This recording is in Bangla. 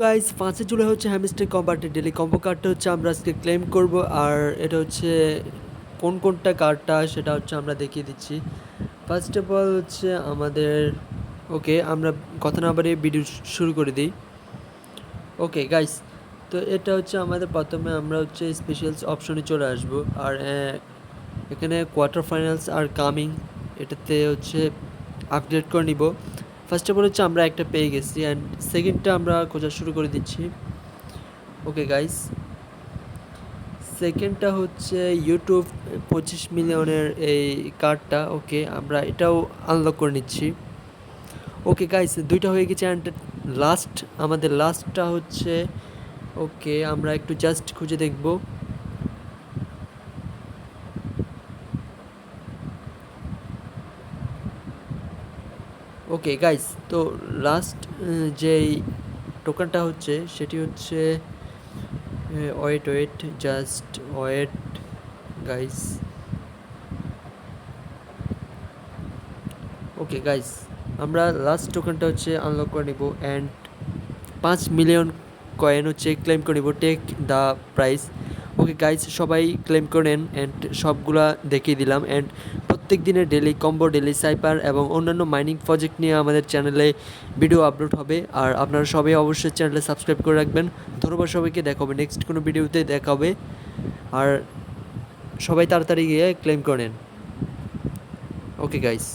গাইস 5 জুলাই হচ্ছে হ্যামস্টার কম্বাটের ডেলি কম্বো কার্ডটা হচ্ছে আমরা আজকে ক্লেম করব। আর এটা হচ্ছে কোনটা কার্ডটা সেটা হচ্ছে আমরা দেখিয়ে দিচ্ছি। ফার্স্ট অফ অল হচ্ছে আমাদের ওকে, আমরা কথা না বাড়িয়ে ভিডিও শুরু করে দিই। ওকে গাইস, তো এটা হচ্ছে আমাদের প্রথমে আমরা হচ্ছে স্পেশালস অপশনে চলে আসব। আর এখানে কোয়ার্টার ফাইনালস আর কামিং এটাতে হচ্ছে আপডেট করে নিব। ফার্স্ট অফ অল হচ্ছে আমরা একটা পেয়ে গেছি অ্যান্ড সেকেন্ডটা আমরা খোঁজা শুরু করে দিচ্ছি। ওকে গাইস, সেকেন্ডটা হচ্ছে ইউটিউব 25 মিলিয়নের এই কার্ডটা। ওকে, আমরা এটাও আনলক করে নিচ্ছি। ওকে গাইস, দুইটা হয়ে গেছে অ্যান্ড আমাদের লাস্টটা হচ্ছে ওকে, আমরা একটু জাস্ট খুঁজে দেখব। ওকে গাইস, তো লাস্ট যেই টোকেনটা হচ্ছে সেটি হচ্ছে wait just wait guys. Okay guys, আমরা লাস্ট টোকেনটা হচ্ছে আনলক করে নিব অ্যান্ড 5 মিলিয়ন কয়েন হচ্ছে ক্লেম করে নিব, take the price. Okay guys, সবাই ক্লেম করে নেন অ্যান্ড সবগুলা দেখিয়ে দিলাম। অ্যান্ড প্রত্যেক দিনের ডেলি কম্বো, ডেলি সাইপার এবং অন্যান্য মাইনিং প্রজেক্ট নিয়ে আমাদের চ্যানেলে ভিডিও আপলোড হবে। আর আপনারা সবাই অবশ্যই চ্যানেলে সাবস্ক্রাইব করে রাখবেন। ধন্যবাদ সবাইকে, দেখা হবে নেক্সট কোনো ভিডিওতে দেখা হবে। আর সবাই তাড়াতাড়ি গিয়ে ক্লেম করে নেন। Okay guys.